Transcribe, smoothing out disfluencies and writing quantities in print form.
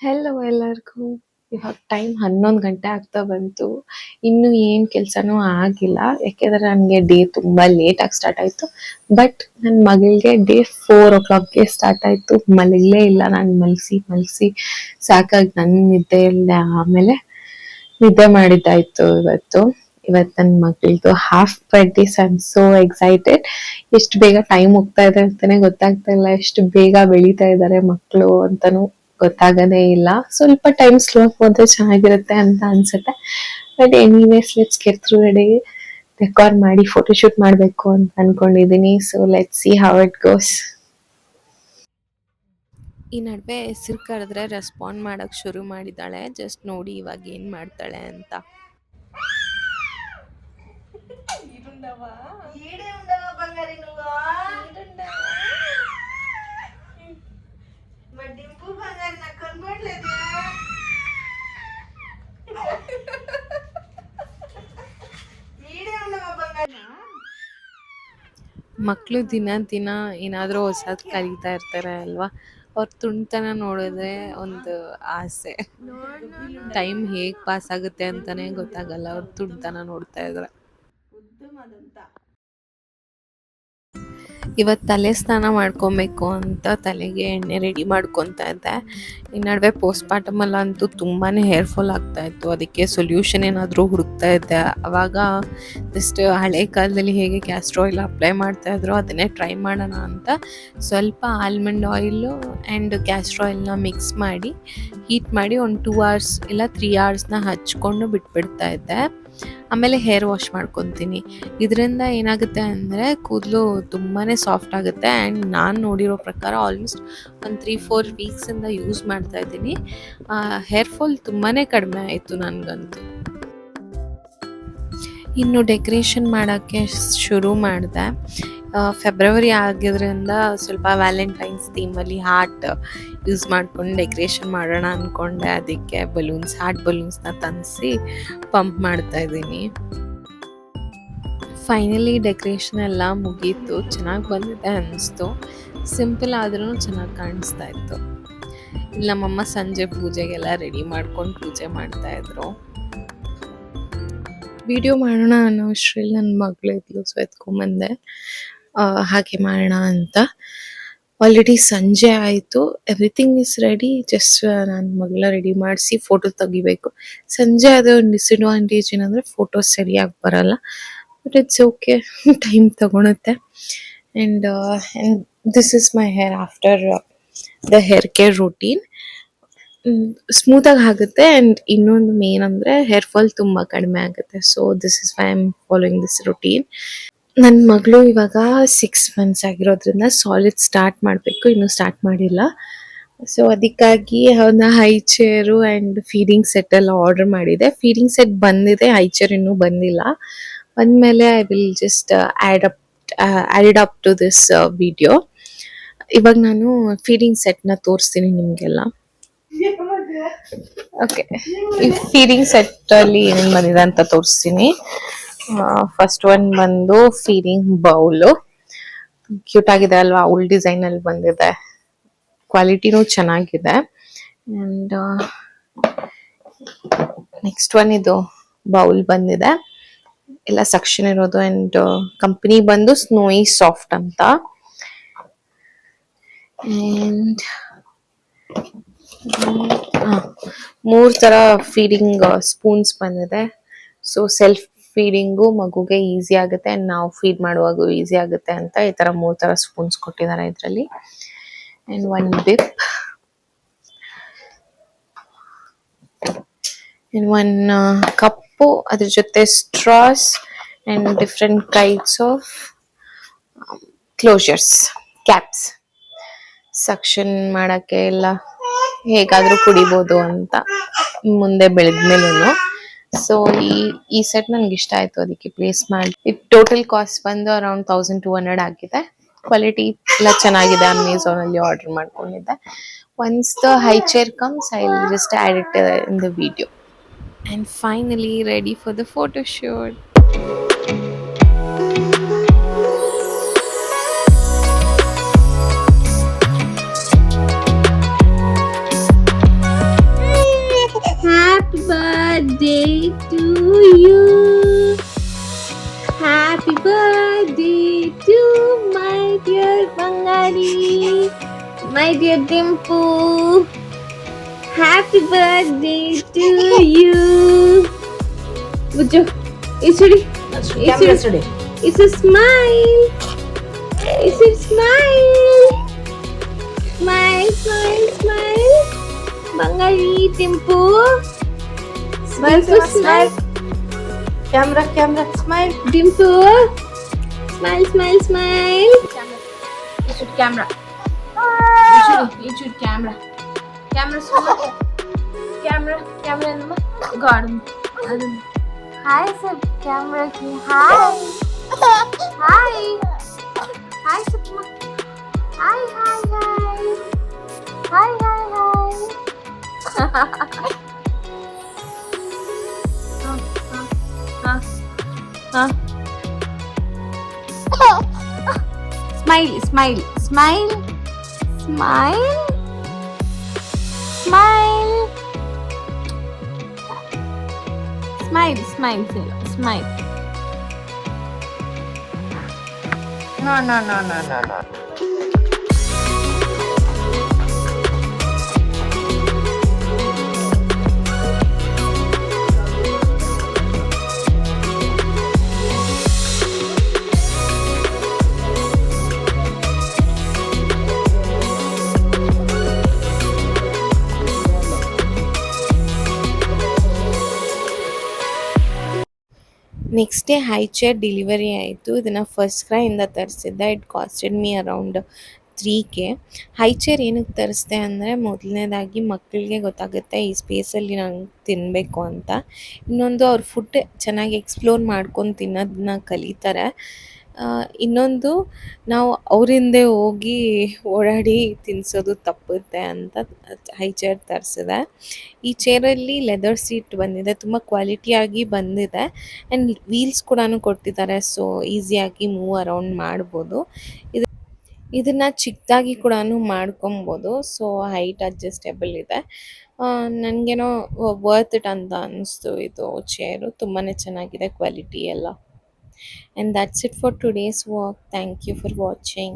Hello ಎಲ್ಲರಿಗೂ. ಇವಾಗ time 11 ಗಂಟೆ ಆಗ್ತಾ ಬಂತು. ಇನ್ನು ಏನು ಕೆಲಸನೂ ಆಗಿಲ್ಲ. ಯಾಕೆಂದ್ರೆ ನನಗೆ ಡೇ ತುಂಬಾ ಲೇಟಾಗಿ ಸ್ಟಾರ್ಟ್ ಆಯಿತು. ಬಟ್ ನನ್ನ ಮಗಳಿಗೆ ಡೇ 4 o'clockಗೆ ಸ್ಟಾರ್ಟ್ ಆಯಿತು. ಮಲಗಲೇ ಇಲ್ಲ. ನಾನು ಮಲಗಿಸಿ ಸಾಕಾಗಿ ನನ್ನ ನಿದ್ದೆ ಇಲ್ಲ. ಆಮೇಲೆ ನಿದ್ದೆ ಮಾಡಿದ್ದಾಯ್ತು ಇವತ್ತು. ನನ್ನ ಮಗಳದು half birthday. I am so excited. ಎಷ್ಟು ಬೇಗ ಟೈಮ್ ಹೋಗ್ತಾ ಇದೆ ಅಂತಾನೆ ಗೊತ್ತಾಗ್ತಾ ಇಲ್ಲ. ಎಷ್ಟು ಬೇಗ ಬೆಳೀತಾ ಇದ್ದಾರೆ ಮಕ್ಕಳು ಅಂತಾನು ಗೊತ್ತಾಗದೇ ಇಲ್ಲ. ಸ್ವಲ್ಪ ಟೈಮ್ ಸ್ಲೋ ಹೋದ್ರೆ ಚೆನ್ನಾಗಿರುತ್ತೆ ಅಂತ ಅನ್ಸುತ್ತೆ. But anyways let's get through the day. Record ಮಾಡಿ ಫೋಟೋಶೂಟ್ ಮಾಡಬೇಕು ಅಂತ ಅನ್ಕೊಂಡಿದೀನಿ. So let's see how it goes. ಈ ನಡುವೆ ಹೆಸರು ಕರೆದ್ರೆ ರೆಸ್ಪಾಂಡ್ ಮಾಡಕ್ ಶುರು ಮಾಡಿದ್ದಾಳೆ. ಜಸ್ಟ್ ನೋಡಿ ಇವಾಗ ಏನ್ ಮಾಡ್ತಾಳೆ ಅಂತ. ಮಕ್ಕಳು ದಿನ ದಿನ ಏನಾದರೂ ಹೊಸದು ಕಲಿತಾ ಇರ್ತಾರೆ ಅಲ್ವಾ. ಅವ್ರ ತುಂಟತನ ನೋಡಿದ್ರೆ ಒಂದು ಆಸೆ. ಟೈಮ್ ಹೇಗೆ ಪಾಸ್ ಆಗುತ್ತೆ ಅಂತಾನೆ ಗೊತ್ತಾಗಲ್ಲ ಅವ್ರ ತುಂಟತನ ನೋಡ್ತಾ ಇದ್ರೆ. ಇವತ್ತು ತಲೆ ಸ್ನಾನ ಮಾಡ್ಕೊಬೇಕು ಅಂತ ತಲೆಗೆ ಎಣ್ಣೆ ರೆಡಿ ಮಾಡ್ಕೊತಾ ಇದ್ದೆ. ಈ ನಡುವೆ ಪೋಸ್ಟ್ಮಾರ್ಟಮ್ ಅಲ್ಲ ಅಂತೂ ತುಂಬಾ ಹೇರ್ ಫಾಲ್ ಆಗ್ತಾ ಇತ್ತು. ಅದಕ್ಕೆ ಸೊಲ್ಯೂಷನ್ ಏನಾದರೂ ಹುಡುಕ್ತಾ ಇದ್ದೆ. ಅವಾಗ ಜಸ್ಟ್ ಹಳೆ ಕಾಲದಲ್ಲಿ ಹೇಗೆ ಕ್ಯಾಸ್ಟರ್ ಆಯಿಲ್ ಅಪ್ಲೈ ಮಾಡ್ತಾ ಇದ್ರು ಅದನ್ನೇ ಟ್ರೈ ಮಾಡೋಣ ಅಂತ ಸ್ವಲ್ಪ ಆಲ್ಮಂಡ್ ಆಯಿಲು ಆ್ಯಂಡ್ ಕ್ಯಾಸ್ಟರ್ ಆಯಿಲ್ನ ಮಿಕ್ಸ್ ಮಾಡಿ ಹೀಟ್ ಮಾಡಿ ಒಂದು 2 hours ಇಲ್ಲ 3 hoursನ ಹಚ್ಕೊಂಡು ಬಿಟ್ಬಿಡ್ತಾ ಇದ್ದೆ. ಆಮೇಲೆ ಹೇರ್ ವಾಶ್ ಮಾಡ್ಕೊತೀನಿ. ಇದರಿಂದ ಏನಾಗುತ್ತೆ ಅಂದರೆ ಕೂದಲು ತುಂಬಾ ಸಾಫ್ಟ್ ಆಗುತ್ತೆ. ಆ್ಯಂಡ್ ನಾನು ನೋಡಿರೋ ಪ್ರಕಾರ ಆಲ್ಮೋಸ್ಟ್ ಒಂದು 3-4 ವೀಕ್ಸಿಂದ ಯೂಸ್ ಮಾಡ್ತಾ ಇದ್ದೀನಿ. ಹೇರ್ ಫಾಲ್ ತುಂಬಾ ಕಡಿಮೆ ಆಯಿತು ನನಗಂತೂ. ಇನ್ನು ಡೆಕೋರೇಷನ್ ಮಾಡೋಕ್ಕೆ ಶುರು ಮಾಡಿದೆ. ಫೆಬ್ರವರಿ ಆಗಿದ್ರಿಂದ ಸ್ವಲ್ಪ ವ್ಯಾಲೆಂಟೈನ್ಸ್ ಥೀಮಲ್ಲಿ ಹಾರ್ಟ್ ಯೂಸ್ ಮಾಡ್ಕೊಂಡು ಡೆಕೋರೇಷನ್ ಮಾಡೋಣ ಅಂದ್ಕೊಂಡೆ. ಅದಕ್ಕೆ ಹಾರ್ಟ್ ಬಲೂನ್ಸ್ನ ತಂದಿಸಿ ಪಂಪ್ ಮಾಡ್ತಾ ಇದ್ದೀನಿ. ಫೈನಲಿ ಡೆಕೋರೇಷನ್ ಎಲ್ಲ ಮುಗೀತು. ಚೆನ್ನಾಗಿ ಬಂದಿದೆ ಅನ್ನಿಸ್ತು. ಸಿಂಪಲ್ ಆದ್ರೂ ಚೆನ್ನಾಗಿ ಕಾಣಿಸ್ತಾ ಇತ್ತು. ಇಲ್ಲಿ ನಮ್ಮಮ್ಮ ಸಂಜೆ ಪೂಜೆಗೆಲ್ಲ ರೆಡಿ ಮಾಡ್ಕೊಂಡು ಪೂಜೆ ಮಾಡ್ತಾಯಿದ್ರು. ವಿಡಿಯೋ ಮಾಡೋಣ ಅನ್ನೋ ಅಷ್ಟರಲ್ಲಿ ನನ್ನ ಮಗಳು ಇದ್ಲು, ಸೊ ಎತ್ಕೊಂಬಂದೆ ಹಾಗೆ ಮಾಡೋಣ ಅಂತ. ಆಲ್ರೆಡಿ ಸಂಜೆ ಆಯಿತು. Everything is ready. ಜಸ್ಟ್ ನನ್ನ ಮಗಳ ರೆಡಿ ಮಾಡಿಸಿ ಫೋಟೋ ತೆಗಿಬೇಕು. ಸಂಜೆ ಆದ ಒಂದು ಡಿಸ್ಅಡ್ವಾಂಟೇಜ್ ಏನಂದರೆ ಫೋಟೋಸ್ ಸರಿಯಾಗಿ ಬರಲ್ಲ. ಬಟ್ ಇಟ್ಸ್ ಓಕೆ, ಟೈಮ್ ತಗೊಳುತ್ತೆ. And this is my hair after the hair care routine. ಸ್ಮೂತಾಗಿ ಆಗುತ್ತೆ. ಆ್ಯಂಡ್ ಇನ್ನೊಂದು ಮೇನ್ ಅಂದರೆ ಹೇರ್ ಫಾಲ್ ತುಂಬ ಕಡಿಮೆ ಆಗುತ್ತೆ. So this is why I am following this routine. ನನ್ನ ಮಗಳು ಇವಾಗ 6 months ಆಗಿರೋದ್ರಿಂದ ಸಾಲಿಡ್ ಸ್ಟಾರ್ಟ್ ಮಾಡಬೇಕು. ಇನ್ನೂ ಸ್ಟಾರ್ಟ್ ಮಾಡಿಲ್ಲ. ಸೊ ಅದಕ್ಕಾಗಿ ಅವನ high chair and feeding set ಎಲ್ಲ ಆರ್ಡರ್ ಮಾಡಿದೆ. ಫೀಡಿಂಗ್ ಸೆಟ್ ಬಂದಿದೆ, ಹೈ ಚೇರ್ ಇನ್ನೂ ಬಂದಿಲ್ಲ. ಬಂದಮೇಲೆ I will just add up to this video. ಇವಾಗ ನಾನು ಫೀಡಿಂಗ್ ಸೆಟ್ನ ತೋರಿಸ್ತೀನಿ ನಿಮಗೆಲ್ಲ. ಓಕೆ, ಈ ಫೀಡಿಂಗ್ ಸೆಟ್ಟಲ್ಲಿ ಏನೇನು ಬಂದಿದೆ ಅಂತ ತೋರಿಸ್ತೀನಿ. ಫಸ್ಟ್ ಒನ್ ಬಂದು ಫೀಡಿಂಗ್ ಬೌಲು. ಕ್ಯೂಟ್ ಆಗಿದೆ ಅಲ್ವಾ? ಉಲ್ ಡಿಸೈನಲ್ಲಿ ಬಂದಿದೆ. ಕ್ವಾಲಿಟಿನೂ ಚೆನ್ನಾಗಿದೆ. ಆ್ಯಂಡ್ ನೆಕ್ಸ್ಟ್ ಒನ್ ಇದು ಬೌಲ್ ಬಂದಿದೆ. ಎಲ್ಲ ಸೆಕ್ಷನ್ ಇರೋದು. ಆ್ಯಂಡ್ ಕಂಪನಿ ಬಂದು ಸ್ನೋಯಿ ಸಾಫ್ಟ್ ಅಂತ. ಆ್ಯಂಡ್ 3 ಥರ ಫೀಡಿಂಗ್ ಸ್ಪೂನ್ಸ್ ಬಂದಿದೆ. ಸೊ ಸೆಲ್ಫ್ ಫೀಡಿಂಗು ಮಗುಗೆ ಈಸಿ ಆಗುತ್ತೆ ಆ್ಯಂಡ್ ನಾವು ಫೀಡ್ ಮಾಡುವಾಗೂ ಈಸಿ ಆಗುತ್ತೆ ಅಂತ ಈ ಥರ 3 ಥರ ಸ್ಪೂನ್ಸ್ ಕೊಟ್ಟಿದ್ದಾರೆ ಇದರಲ್ಲಿ. ಆ್ಯಂಡ್ 1 ಬಿಪ್ ಆ್ಯಂಡ್ 1 ಕಪ್ಪು, ಅದ್ರ ಜೊತೆ straws and different types of closures, caps. Suction ಮಾಡೋಕ್ಕೆ ಎಲ್ಲ ಹೇಗಾದರೂ ಕುಡಿಬೋದು ಅಂತ ಮುಂದೆ ಬೆಳೆದ್ಮೇಲೂ. ಸೊ ಈ ಸೆಟ್ ನನಗೆ ಇಷ್ಟ ಆಯಿತು, ಅದಕ್ಕೆ ಪ್ಲೇಸ್ ಮಾಡಿ. ಟೋಟಲ್ ಕಾಸ್ಟ್ ಬಂದು ಅರೌಂಡ್ 1200 ಆಗಿದೆ. ಕ್ವಾಲಿಟಿ ಎಲ್ಲ ಚೆನ್ನಾಗಿದೆ. ಅಮೆಝಾನಲ್ಲಿ ಆರ್ಡರ್ ಮಾಡ್ಕೊಂಡಿದ್ದೆ. Once the high chair comes I will just add it in the video. And finally ready for the photo shoot. birthday to you. Happy birthday to my dear Bangari. My dear Dimple. Happy birthday to you. Bujo, it's ready. It's ready. It's a smile. It's a smile. Smile, smile, smile. Bangari, Dimple. Smile, Dimple, smile. Camera, smile. Dimple. Smile, smile, smile. You should camera. You should camera. Camera, camera, God. Hi, sir. Camera ki. Hi. Hi. Hi, Sapma. Hi. Hi. Huh. Smile. Smile. Smile. No. Next day high chair delivery ಆಯಿತು. ಇದನ್ನು first ಕ್ರೈಯಿಂದ ತರಿಸಿದ್ದೆ. It costed me around 3K. High chair ಏನಕ್ಕೆ ತರಿಸ್ದೆ ಅಂದರೆ, ಮೊದಲನೇದಾಗಿ ಮಕ್ಕಳಿಗೆ ಗೊತ್ತಾಗುತ್ತೆ ಈ ಸ್ಪೇಸಲ್ಲಿ ನಂಗೆ ತಿನ್ನಬೇಕು ಅಂತ. ಇನ್ನೊಂದು ಅವ್ರ ಫುಡ್ ಚೆನ್ನಾಗಿ ಎಕ್ಸ್ಪ್ಲೋರ್ ಮಾಡ್ಕೊಂಡು ತಿನ್ನೋದನ್ನ ಕಲಿತಾರೆ. ಇನ್ನೊಂದು ನಾವು ಅವ್ರ ಹಿಂದೆ ಹೋಗಿ ಓಡಾಡಿ ತಿನ್ನಿಸೋದು ತಪ್ಪುತ್ತೆ ಅಂತ ಹೈ ಚೇರ್ ತರಿಸಿದೆ. ಈ ಚೇರಲ್ಲಿ ಲೆದರ್ ಸೀಟ್ ಬಂದಿದೆ, ತುಂಬ ಕ್ವಾಲಿಟಿಯಾಗಿ ಬಂದಿದೆ. ಆ್ಯಂಡ್ ವೀಲ್ಸ್ ಕೂಡ ಕೊಟ್ಟಿದ್ದಾರೆ, ಸೊ ಈಸಿಯಾಗಿ ಮೂವ್ ಅರೌಂಡ್ ಮಾಡ್ಬೋದು. ಇದನ್ನು ಚಿಕ್ಕದಾಗಿ ಕೂಡ ಮಾಡ್ಕೊಬೋದು. ಸೊ ಹೈಟ್ ಅಡ್ಜಸ್ಟೇಬಲ್ ಇದೆ. ನನಗೇನೋ ವರ್ತ್ ಇಟ್ ಅಂತ ಅನ್ನಿಸ್ತು. ಇದು ಚೇರು ತುಂಬಾ ಚೆನ್ನಾಗಿದೆ, ಕ್ವಾಲಿಟಿ ಎಲ್ಲ. And that's it for today's work. Thank you for watching.